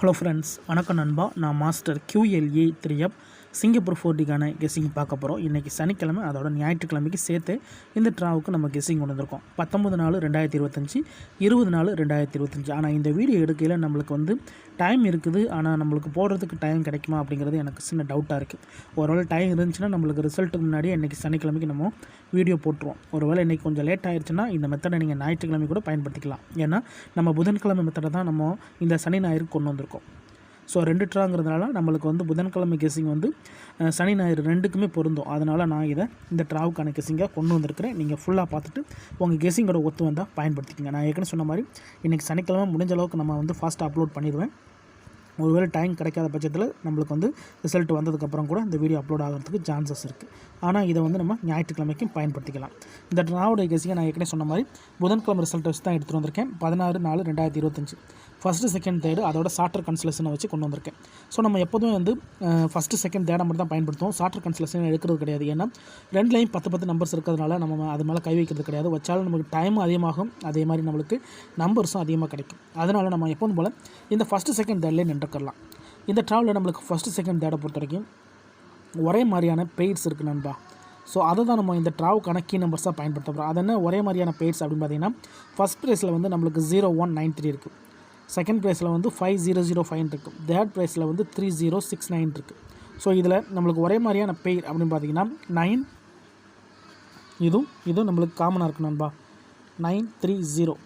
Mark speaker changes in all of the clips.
Speaker 1: Hello friends, வணக்கம் நண்பா. நான் மாஸ்டர் QLE 3F சிங்கப்பூர் 4Dக்கான கெஸ்ஸிங் பார்க்க போகிறோம். இன்றைக்கி சனிக்கிழமை, அதோட ஞாயிற்றுக்கிழமைக்கு சேர்த்து இந்த ட்ராவுக்கு நம்ம கெஸ்ஸிங் கொண்டு வந்திருக்கோம். 19/4/2025, 20/4/2025. ஆனால் இந்த வீடியோ எடுக்கையில் நம்மளுக்கு டைம் இருக்குது, ஆனால் நம்மளுக்கு போடுறதுக்கு டைம் கிடைக்குமா அப்படிங்கிறது எனக்கு சின்ன டவுட்டாக இருக்குது. ஒருவேளை டைம் இருந்துச்சுன்னா நம்மளுக்கு ரிசல்ட்டுக்கு முன்னாடியே இன்றைக்கி சனிக்கிழமைக்கு நம்ம வீடியோ போட்டுருவோம். ஒருவேளை இன்றைக்கி கொஞ்சம் லேட் ஆயிடுச்சுன்னா இந்த மெத்தடை நீங்கள் ஞாயிற்றுக்கிழமை கூட பயன்படுத்திக்கலாம். ஏன்னா நம்ம புதன்கிழமை மெத்தடை தான் நம்ம இந்த சனி ஞாயிறு கொண்டு வந்திருக்கோம். ஸோ 2 ட்ராங்கிறதுனால நம்மளுக்கு புதன்கிழமை கெஸ்ஸிங் சனி ஞாயிறு 2க்குமே பொருந்தும். அதனால் நான் இந்த ட்ராவுக்கான கெஸ்ஸிங்காக கொண்டு வந்திருக்கிறேன். நீங்கள் ஃபுல்லாக பார்த்துட்டு உங்கள் கெஸ்ஸிங்கோட ஒத்து வந்தால் பயன்படுத்திக்கங்க. நான் ஏற்கனவே சொன்ன மாதிரி இன்றைக்கி சனிக்கிழமை முடிஞ்ச அளவுக்கு நம்ம ஃபாஸ்ட்டாக அப்லோட் பண்ணிடுவேன். ஒருவேளை டைம் கிடைக்காத பட்சத்தில் நம்மளுக்கு ரிசல்ட் வந்ததுக்கப்புறம் கூட இந்த வீடியோ அப்லோட் ஆகிறதுக்கு சான்சஸ் இருக்குது. ஆனால் இதை நம்ம ஞாயிற்றுக்கிழமைக்கும் பயன்படுத்திக்கலாம். இந்த ட்ராவுடைய கெஸ்ஸிங்கை நான் ஏற்கனவே சொன்ன மாதிரி புதன்கிழமை ரிசல்ட் வச்சு தான் எடுத்துகிட்டு வந்திருக்கேன். 16/4/2025 ஃபஸ்ட்டு செகண்ட் தேர்டு அதோட ஷார்ட்டர் கன்சலேஷனை வச்சு கொண்டு வந்திருக்கேன். ஸோ நம்ம எப்போதுமே ஃபஸ்ட்டு செகண்ட் தேர்டை மட்டும் தான் பயன்படுத்துவோம். ஷார்ட்டர் கன்சலேஷன் எடுக்கிறது கிடையாது. ஏன்னா 2லையும் 10 நம்பர்ஸ் இருக்கிறதுனால நம்ம அது மேலே கை வைக்கிறது கிடையாது. வச்சாலும் நமக்கு டைமும் அதிகமாகும், அதே மாதிரி நம்மளுக்கு நம்பர்ஸும் அதிகமாக கிடைக்கும். அதனால் நம்ம எப்போதும் போல் இந்த ஃபஸ்ட்டு செகண்ட் தேர்ட்லேயே நின்றுக்கலாம். இந்த ட்ராவலில் நம்மளுக்கு ஃபஸ்ட்டு செகண்ட் தேர்டை பொறுத்த வரைக்கும் ஒரே மாதிரியான பெய்ட்ஸ் இருக்குது நண்பா. ஸோ அதை தான் நம்ம இந்த ட்ராவுக்கான கீ நம்பர்ஸாக பயன்படுத்த போகிறோம். அது என்ன ஒரே மாதிரியான பெய்ட்ஸ் அப்படின்னு பார்த்தீங்கன்னா, ஃபஸ்ட் ப்ரைஸில் நம்மளுக்கு 0193 இருக்குது, செகண்ட் ப்ரைஸில் 5005 இருக்குது, தேர்ட் ப்ரைஸில் 3069 இருக்குது. ஸோ இதில் நம்மளுக்கு ஒரே மாதிரியான பெயர் அப்படின்னு பார்த்தீங்கன்னா 9, இதுவும் நம்மளுக்கு காமனாக இருக்குது நண்பா. 930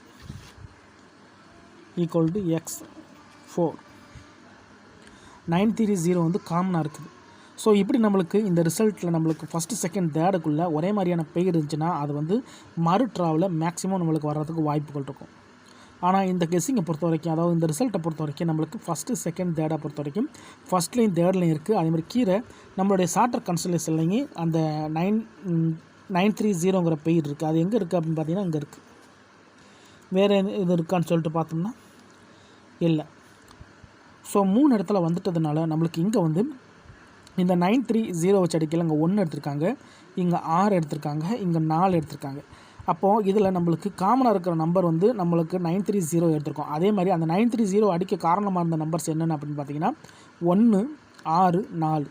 Speaker 1: = X4. 930 காமனாக இருக்குது. ஸோ இப்படி நம்மளுக்கு இந்த ரிசல்ட்டில் நம்மளுக்கு ஃபஸ்ட்டு செகண்ட் தேர்டுக்குள்ளே ஒரே மாதிரியான பெயர் இருந்துச்சுன்னா அது மறு ட்ராவில் மேக்ஸிமம் நம்மளுக்கு வர்றதுக்கு வாய்ப்புகள் இருக்கும். ஆனால் இந்த கெஸ்ஸிங்கை பொறுத்த வரைக்கும், அதாவது இந்த ரிசல்ட்டை பொறுத்த வரைக்கும் நம்மளுக்கு ஃபஸ்ட்டு செகண்ட் தேர்டை பொறுத்த வரைக்கும் ஃபஸ்ட்லேயும் தேர்ட்லேயும் இருக்குது. அதேமாதிரி கீழே நம்மளுடைய ஷார்ட்டர் கன்சலேஷன்லேயும் அந்த 930ங்கிற பெயர் இருக்குது. அது எங்கே இருக்குது அப்படின்னு பார்த்தீங்கன்னா இங்கே இருக்குது. வேறு இது இருக்கான்னு சொல்லிட்டு பார்த்தோம்னா இல்லை. ஸோ 3 இடத்துல வந்துட்டதுனால நம்மளுக்கு இங்கே இந்த 930 வச்சு அடிக்கல. இங்கே 1 எடுத்திருக்காங்க, இங்கே 6 எடுத்திருக்காங்க, இங்கே 4 எடுத்திருக்காங்க. அப்போது இதில் நம்மளுக்கு காமனாக இருக்கிற நம்பர் நம்மளுக்கு 930 எடுத்திருக்கோம். அதே மாதிரி அந்த 930 அடிக்க காரணமாக இருந்த நம்பர்ஸ் என்னென்ன அப்படின்னு பார்த்தீங்கன்னா 1, 6, 4.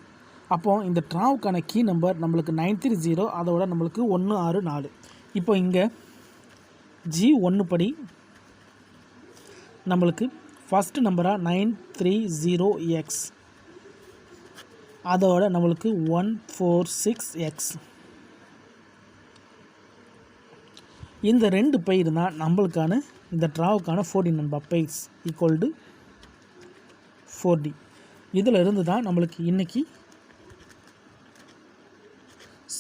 Speaker 1: அப்போது இந்த ட்ராவுக்கான கீ நம்பர் நம்மளுக்கு 930, அதோட நம்மளுக்கு 1, 6, 4. இப்போ இங்கே G1 படி நம்மளுக்கு ஃபஸ்ட்டு நம்பராக 930X, அதோட நம்மளுக்கு 146X. இந்த 2 பெயர் தான் நம்மளுக்கான இந்த ட்ராவுக்கான 4D நம்பர் பெயர்ஸ் = 4D. இதில் இருந்து தான் நம்மளுக்கு இன்றைக்கி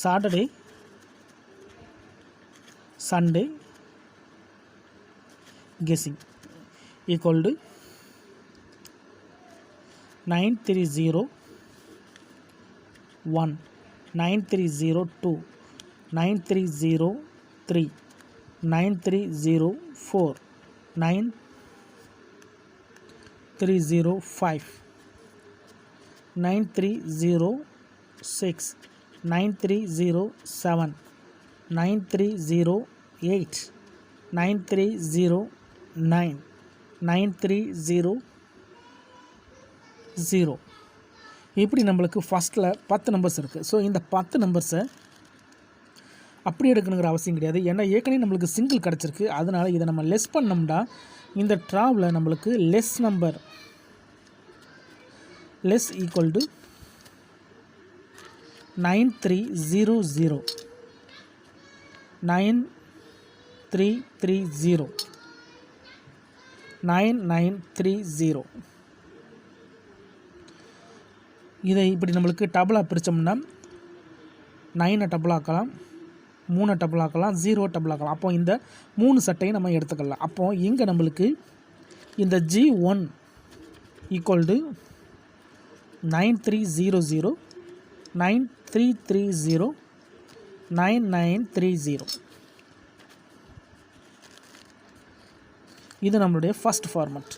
Speaker 1: சாட்டர்டே, சண்டே கெஸ்ஸிங் = 930 1, 930 2, 930 3, 930 4, 930 5, 930 6, 930 7, 930 8, 930 9, 930 0. இப்படி நம்மளுக்கு ஃபஸ்ட்டில் 10 நம்பர்ஸ் இருக்குது. ஸோ இந்த 10 நம்பர்ஸை அப்படி எடுக்கணுங்கிற அவசியம் கிடையாது. ஏன்னா ஏற்கனவே நம்மளுக்கு சிங்கிள் கிடச்சிருக்கு. அதனால் இதை நம்ம லெஸ் பண்ணோம்னா இந்த ட்ராவில் நம்மளுக்கு லெஸ் நம்பர் லெஸ் = 9300, 9330, 9930. இதை இப்படி நம்மளுக்கு டபுளாக பிரித்தோம்னா 9 டபுளாக்கலாம், 3 டபுளாக்கலாம், 0 டபுளாக்கலாம். அப்போ இந்த 3 செட்டையும் நம்ம எடுத்துக்கலாம். அப்போது இங்கே நம்மளுக்கு இந்த G1 = 9300, 9330, 9930. இது நம்மளுடைய ஃபஸ்ட் ஃபார்மட்.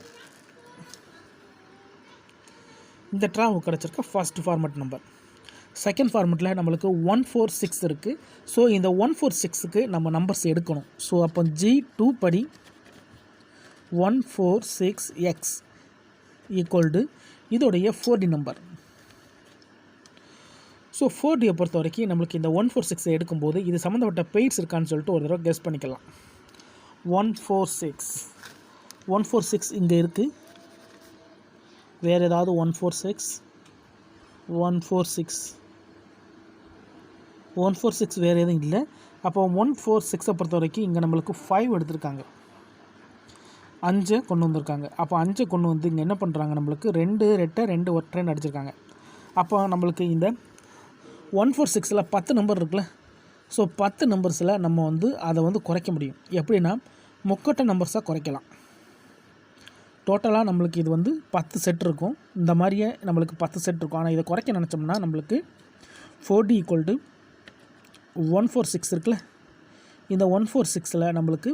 Speaker 1: இந்த ட்ராவு கிடச்சிருக்க ஃபஸ்ட் ஃபார்மட் நம்பர். செகண்ட் ஃபார்மெட்டில் நம்மளுக்கு 146 இருக்குது. ஸோ இந்த 146க்கு நம்ம நம்பர்ஸ் எடுக்கணும். ஸோ அப்போ G2 படி 146X ஈக்குவல் டு இதோடைய 4D நம்பர். ஸோ 4Dயை பொறுத்த வரைக்கும் நம்மளுக்கு இந்த 146 எடுக்கும்போது இது சம்மந்தப்பட்ட பெய்ட்ஸ் இருக்கான்னு சொல்லிட்டு ஒரு தடவை கெஸ் பண்ணிக்கலாம். 146 இங்கே இருக்குது. வேறு ஏதாவது 146 வேறு எதுவும் இல்லை. அப்போ 146 பொறுத்த வரைக்கும் இங்கே நம்மளுக்கு 5 எடுத்திருக்காங்க, 5 கொண்டு வந்திருக்காங்க. அப்போ 5 கொண்டு வந்து இங்கே என்ன பண்ணுறாங்க, நம்மளுக்கு 2 ரெட்டை 2 ஒற்றைன்னு அடிச்சிருக்காங்க. அப்போ நம்மளுக்கு இந்த 146ல் 10 நம்பர் இருக்குல்ல. ஸோ 10 நம்பர்ஸில் நம்ம வந்து அதை வந்து குறைக்க முடியும். எப்படின்னா முக்கட்ட நம்பர்ஸாக குறைக்கலாம். டோட்டலாக நம்மளுக்கு இது வந்து 10 செட் இருக்கும். இந்த மாதிரியே நம்மளுக்கு 10 செட் இருக்கும். ஆனால் இதை குறைக்க நினச்சோம்னா நம்மளுக்கு 4D ஈக்குவல் டு 146 இருக்குல்ல. இந்த 146ல் நம்மளுக்கு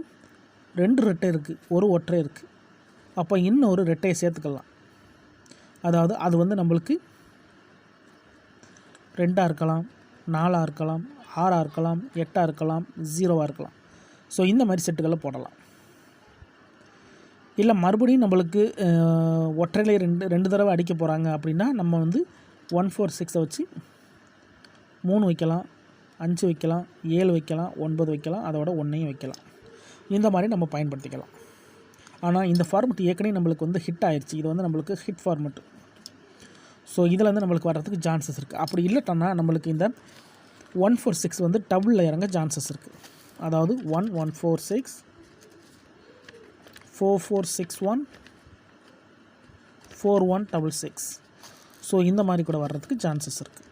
Speaker 1: 2 ரெட்டை இருக்குது, ஒரு ஒற்றை இருக்குது. அப்போ இன்னும் ஒரு ரெட்டையை சேர்த்துக்கலாம். அதாவது அது வந்து நம்மளுக்கு 2ஆக இருக்கலாம், 4ஆக இருக்கலாம், 6ஆக இருக்கலாம், 8ஆக இருக்கலாம், 0ஆக இருக்கலாம். ஸோ இந்த மாதிரி செட்டுகளை போடலாம். இல்லை மறுபடியும் நம்மளுக்கு ஒற்றையிலே ரெண்டு தடவை அடிக்க போகிறாங்க அப்படின்னா நம்ம வந்து 146 வச்சு 3 வைக்கலாம், 5 வைக்கலாம், 7 வைக்கலாம், 9 வைக்கலாம், அதோட 1ஐயும் வைக்கலாம். இந்த மாதிரி நம்ம பயன்படுத்திக்கலாம். ஆனால் இந்த ஃபார்மெட் ஏற்கனவே நம்மளுக்கு வந்து ஹிட் ஆயிடுச்சு. இது வந்து நம்மளுக்கு ஹிட் ஃபார்மெட்டு. ஸோ இதில் வந்து நம்மளுக்கு வர்றதுக்கு சான்சஸ் இருக்குது. அப்படி இல்லைட்டோன்னா நம்மளுக்கு இந்த 146 வந்து டபுளில் இறங்க சான்சஸ் இருக்குது. அதாவது 146 4461 4166. ஸோ இந்த மாதிரி கூட வர்றதுக்கு சான்சஸ் இருக்குது.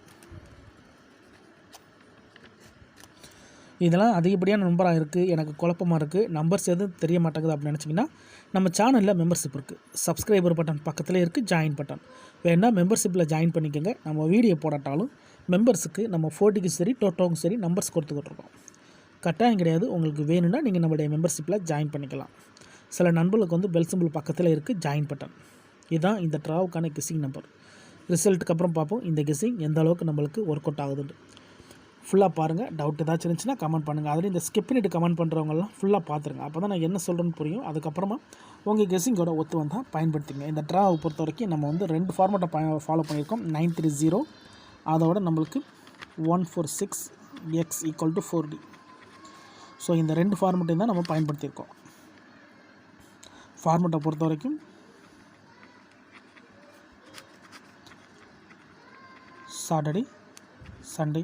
Speaker 1: இதெல்லாம் அதிகப்படியான நம்பராக இருக்குது, எனக்கு குழப்பமாக இருக்குது, நம்பர்ஸ் எதுவும் தெரிய மாட்டேங்குது அப்படின்னு நினச்சிங்கன்னா நம்ம சேனலில் மெம்பர்ஷிப் இருக்குது. சப்ஸ்கிரைபர் பட்டன் பக்கத்தில் இருக்குது, ஜாயின் பட்டன். வேணால் மெம்பர்ஷிப்பில் ஜாயின் பண்ணிக்கோங்க. நம்ம வீடியோ போடாட்டாலும் மெம்பர்ஸுக்கு நம்ம 4Dக்கும் சரி டோட்டோக்கும் சரி நம்பர்ஸ் கொடுத்துக்கிட்டுருக்கோம். கட்டாயம் கிடையாது. உங்களுக்கு வேணும்னா நீங்கள் நம்மளுடைய மெம்பர்ஷிப்பில் ஜாயின் பண்ணிக்கலாம். சில நண்பர்களுக்கு வந்து பெல் சிம்பிள் பக்கத்தில் இருக்குது, ஜாயின் பட்டன். இதுதான் இந்த ட்ராவுக்கான கெஸ்ஸிங் நம்பர். ரிசல்ட்டுக்கு அப்புறம் பார்ப்போம் இந்த கெஸ்ஸிங் எந்த அளவுக்கு நம்மளுக்கு ஒர்க் அவுட் ஆகுதுன்னு. ஃபுல்லாக பாருங்கள். டவுட் ஏதாச்சும் இருந்துச்சுன்னா கமெண்ட் பண்ணுங்கள். அதில் இந்த ஸ்கிப் பண்ணிட்டு கமெண்ட் பண்ணுறவங்கலாம் ஃபுல்லாக பார்த்துருங்க. அப்போ தான் நான் என்ன சொல்கிறேன்னு புரியும். அதுக்கப்புறமா உங்கள் கெஸ்ஸிங்கோட ஒத்து வந்தால் பயன்படுத்திங்க. இந்த ட்ராவை பொறுத்த வரைக்கும் நம்ம வந்து 2 ஃபார்மெட்டை ஃபாலோ பண்ணியிருக்கோம். 930 அதோட நம்மளுக்கு 146 x equal to 4D. So இந்த 2 ஃபார்மெட்டையும் தான் நம்ம பயன்படுத்தியிருக்கோம். ஃபார்மெட்டை பொறுத்த வரைக்கும் சாட்டர்டே சண்டே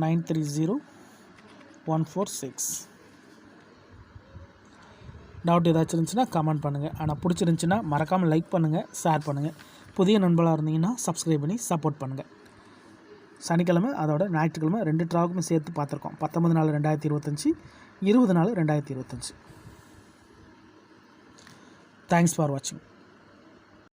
Speaker 1: 930 146. டவுட் ஏதாச்சும் இருந்துச்சுன்னா கமெண்ட் பண்ணுங்கள். ஆனால் பிடிச்சிருந்துச்சின்னா மறக்காமல் லைக் பண்ணுங்கள், ஷேர் பண்ணுங்கள். புதிய நண்பர்களாக இருந்தீங்கன்னா சப்ஸ்கிரைப் பண்ணி சப்போர்ட் பண்ணுங்கள். சனிக்கிழமை அதோட ஞாயிற்றுக்கிழமை 2 ட்ராவுக்குமே சேர்த்து பார்த்துருக்கோம். 19/4/2025, 20/4/2025. தேங்க்ஸ் ஃபார் வாட்சிங்.